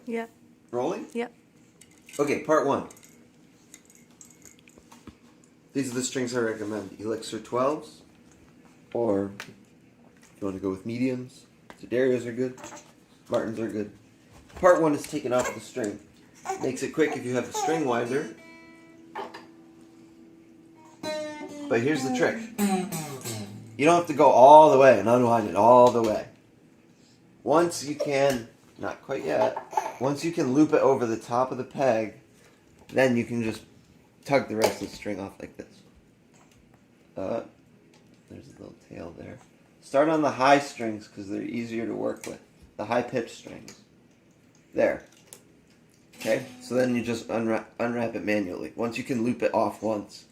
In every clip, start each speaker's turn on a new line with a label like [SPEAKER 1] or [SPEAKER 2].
[SPEAKER 1] Yeah.
[SPEAKER 2] Rolling?
[SPEAKER 1] Yep.
[SPEAKER 2] Okay, part 1. These are the strings I recommend. Elixir 12s, or if you want to go with mediums, Zedarios are good, Martins are good. Part 1 is taking off the string. Makes it quick if you have a string winder. But here's the trick. You don't have to go all the way and unwind it all the way. Once you can, not quite yet, once you can loop it over the top of the peg, then you can just tug the rest of the string off like this. There's a little tail there. Start on the high strings because they're easier to work with. The high pitched strings. There. Okay? So then you just unwrap it manually. Once you can loop it off once.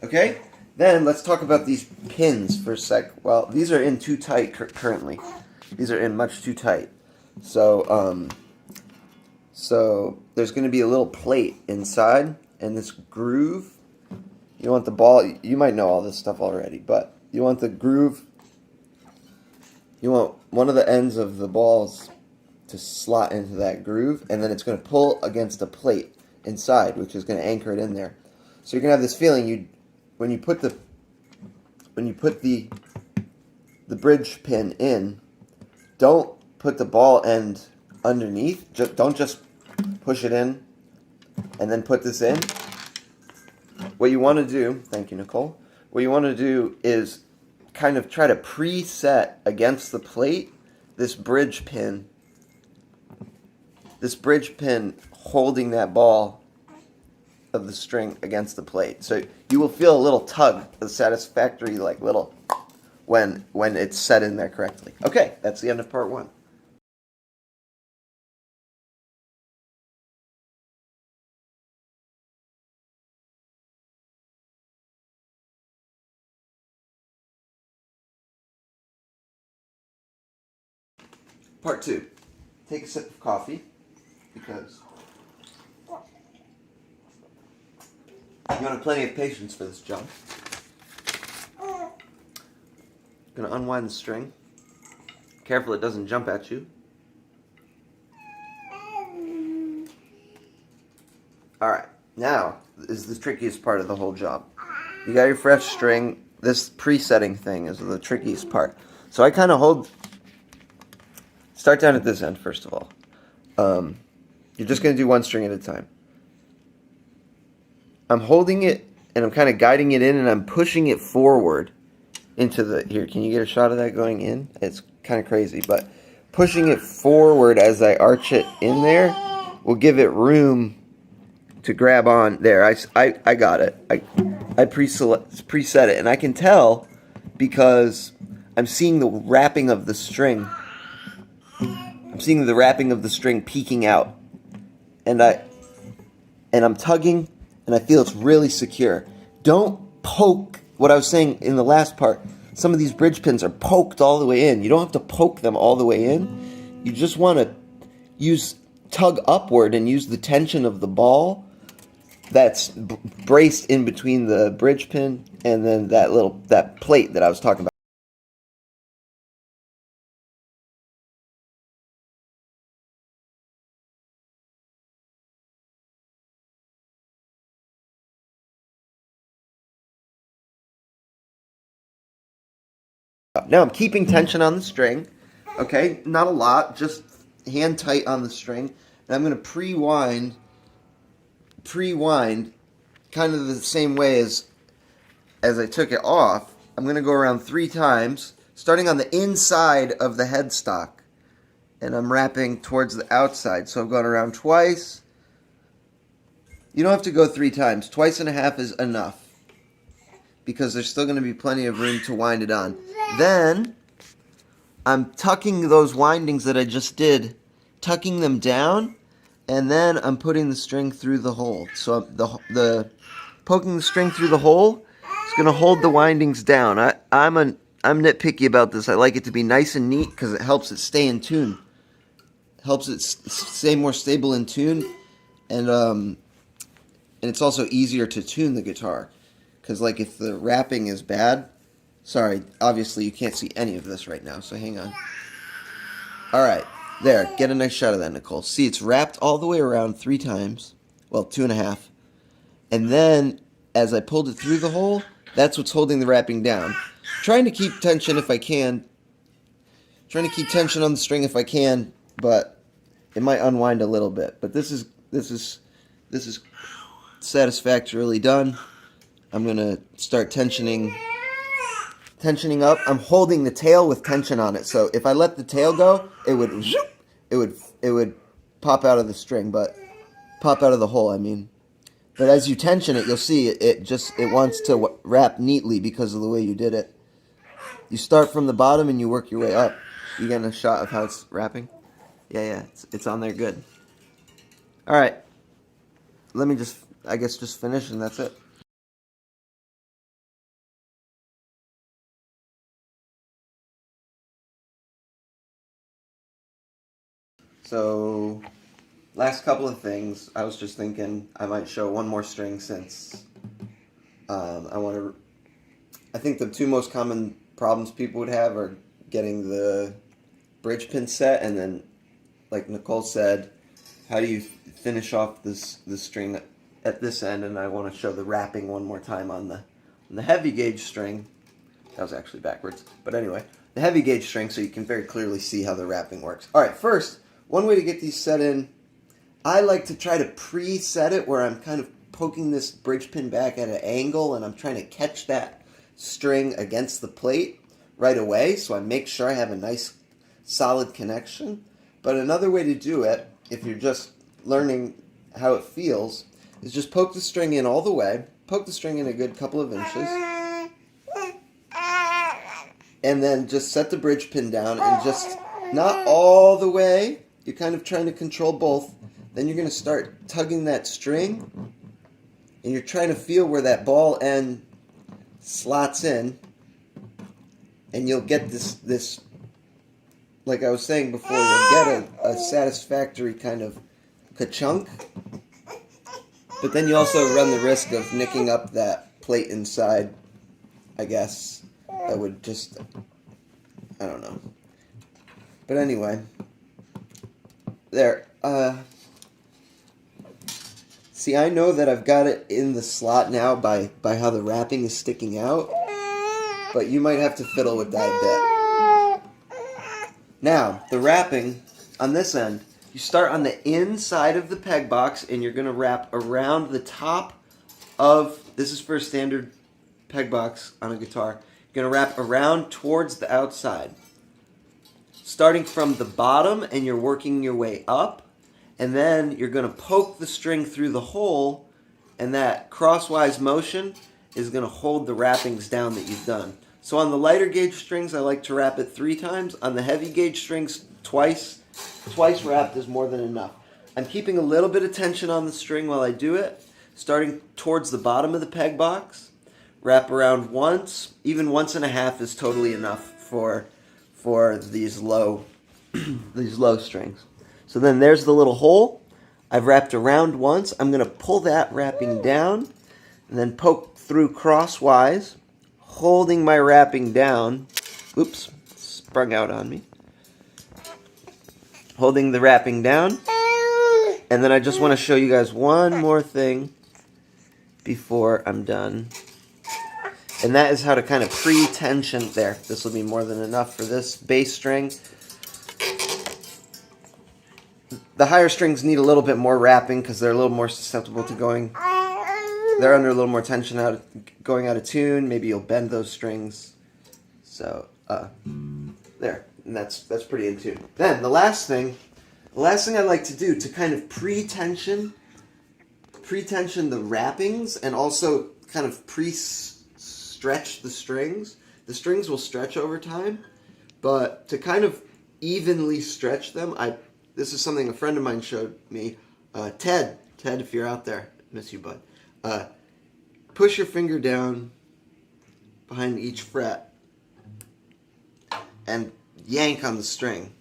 [SPEAKER 2] Okay? Then let's talk about these pins for a sec. Well, these are in too tight currently. These are in much too tight. So there's going to be a little plate inside, and this groove. You want the ball. You might know all this stuff already, but you want the groove. You want one of the ends of the balls to slot into that groove, and then it's going to pull against a plate inside, which is going to anchor it in there. So you're going to have this feeling when you put the bridge pin in, don't put the ball end underneath. Don't just push it in and then put this in. What you want to do, thank you, Nicole. What you want to do is kind of try to preset against the plate this bridge pin holding that ball of the string against the plate. So you will feel a little tug, a satisfactory like little when it's set in there correctly. Okay, that's the end of part 1. Part 2. Take a sip of coffee because you don't have plenty of patience for this job. Going to unwind the string. Careful it doesn't jump at you. Alright, now is the trickiest part of the whole job. You got your fresh string. This presetting thing is the trickiest part. So I kind of start down at this end first of all. You're just going to do one string at a time. I'm holding it and I'm kind of guiding it in and I'm pushing it forward into the... Here, can you get a shot of that going in? It's kind of crazy, but pushing it forward as I arch it in there will give it room to grab on. There, I got it. I preset it, and I can tell because I'm seeing the wrapping of the string. I'm seeing the wrapping of the string peeking out, and I'm tugging, and I feel it's really secure. Don't poke. What I was saying in the last part, some of these bridge pins are poked all the way in. You don't have to poke them all the way in. You just want to tug upward and use the tension of the ball that's braced in between the bridge pin and then that plate that I was talking about. Now I'm keeping tension on the string, okay? Not a lot, just hand tight on the string. And I'm going to pre-wind kind of the same way as I took it off. I'm going to go around 3 times, starting on the inside of the headstock. And I'm wrapping towards the outside. So I'm going around twice. You don't have to go 3 times. 2.5 is enough, because there's still going to be plenty of room to wind it on. Then, I'm tucking those windings that I just did, tucking them down, and then I'm putting the string through the hole. So poking the string through the hole is going to hold the windings down. I'm nitpicky about this. I like it to be nice and neat because it helps it stay in tune. Helps it stay more stable in tune, and it's also easier to tune the guitar. Because, like, if the wrapping is bad... Sorry, obviously you can't see any of this right now, so hang on. Alright, There, get a nice shot of that, Nicole. See, it's wrapped all the way around 3 times. Well, 2.5. And then, as I pulled it through the hole, that's what's holding the wrapping down. Trying to keep tension if I can. Trying to keep tension on the string if I can, but it might unwind a little bit. But this is satisfactorily done. I'm gonna start tensioning up. I'm holding the tail with tension on it. So if I let the tail go, it would pop out of the string, but pop out of the hole, I mean. But as you tension it, you'll see it wants to wrap neatly because of the way you did it. You start from the bottom and you work your way up. You getting a shot of how it's wrapping? Yeah, it's on there good. All right. Let me just finish and that's it. So, last couple of things. I was just thinking I might show one more string since I think the 2 most common problems people would have are getting the bridge pin set, and then, like Nicole said, how do you finish off the string at this end? And I want to show the wrapping one more time on the heavy gauge string. That was actually backwards, but anyway, the heavy gauge string, so you can very clearly see how the wrapping works. All right, first, one way to get these set in, I like to try to pre-set it where I'm kind of poking this bridge pin back at an angle and I'm trying to catch that string against the plate right away, so I make sure I have a nice solid connection. But another way to do it, if you're just learning how it feels, is just poke the string in all the way, poke the string in a good couple of inches, and then just set the bridge pin down and just not all the way. You're kind of trying to control both. Then you're going to start tugging that string, and you're trying to feel where that ball end slots in, and you'll get this, like I was saying before, you'll get a satisfactory kind of ka-chunk, but then you also run the risk of nicking up that plate inside, I guess. That would just, I don't know. But anyway, there. See, I know that I've got it in the slot now by how the wrapping is sticking out, but you might have to fiddle with that a bit. Now, the wrapping on this end, you start on the inside of the peg box and you're going to wrap around the top of, this is for a standard peg box on a guitar, you're going to wrap around towards the outside. Starting from the bottom and you're working your way up, and then you're going to poke the string through the hole, and that crosswise motion is going to hold the wrappings down that you've done. So on the lighter gauge strings, I like to wrap it 3 times. On the heavy gauge strings, twice wrapped is more than enough. I'm keeping a little bit of tension on the string while I do it, starting towards the bottom of the peg box. Wrap around once, even 1.5 is totally enough for these low strings. So then there's the little hole. I've wrapped around once. I'm going to pull that wrapping down and then poke through crosswise, holding my wrapping down. Oops, sprung out on me. Holding the wrapping down. And then I just want to show you guys one more thing before I'm done. And that is how to kind of pre-tension there. This will be more than enough for this bass string. The higher strings need a little bit more wrapping because they're a little more susceptible to going. They're under a little more tension going out of tune. Maybe you'll bend those strings. So there, and that's pretty in tune. Then the last thing I like to do to kind of pre-tension the wrappings and also kind of stretch the strings. The strings will stretch over time, but to kind of evenly stretch them, this is something a friend of mine showed me. Ted, if you're out there, miss you, bud. Push your finger down behind each fret and yank on the string.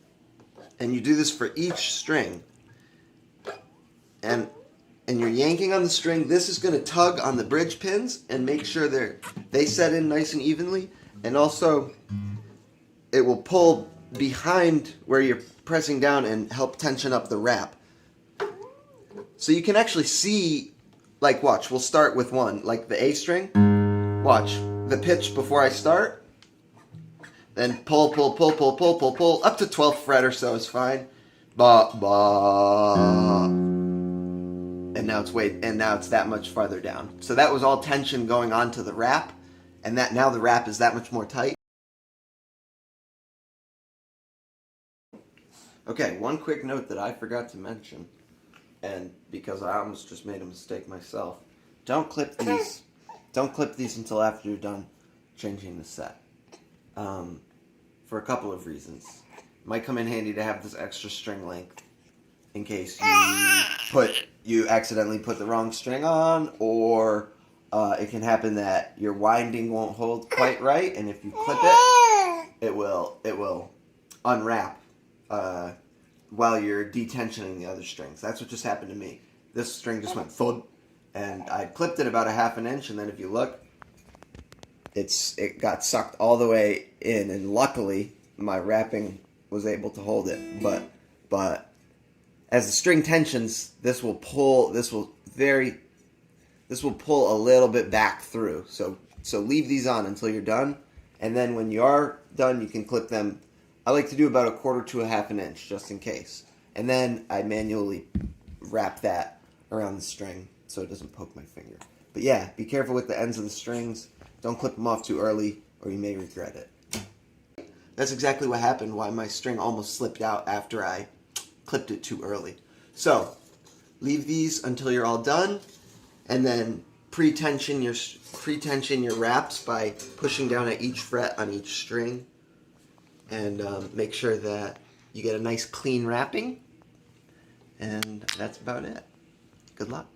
[SPEAKER 2] And you do this for each string. And you're yanking on the string. This is going to tug on the bridge pins and make sure they set in nice and evenly. And also, it will pull behind where you're pressing down and help tension up the wrap. So you can actually see, like, watch, we'll start with one, like the A string. Watch, the pitch before I start. Then pull, pull, pull, pull, pull, pull, pull, up to 12th fret or so is fine. Ba, ba. And now it's that much farther down. So that was all tension going on to the wrap, and that now the wrap is that much more tight. Okay, one quick note that I forgot to mention, and because I almost just made a mistake myself, don't clip these until after you're done changing the set. For a couple of reasons. Might come in handy to have this extra string length in case you accidentally put the wrong string on, or it can happen that your winding won't hold quite right, and if you clip it will unwrap while you're detensioning the other strings. That's what just happened to me. This string just went thud, and I clipped it about a half an inch, and then if you look, it got sucked all the way in, and luckily my wrapping was able to hold it. But as the string tensions, this will pull a little bit back through. So leave these on until you're done, and then when you are done, you can clip them. I like to do about a quarter to a half an inch just in case, and then I manually wrap that around the string so it doesn't poke my finger. But yeah, be careful with the ends of the strings. Don't clip them off too early, or you may regret it. That's exactly what happened, why my string almost slipped out after I clipped it too early. So, leave these until you're all done, and then pre-tension your wraps by pushing down at each fret on each string, and make sure that you get a nice clean wrapping, and that's about it. Good luck.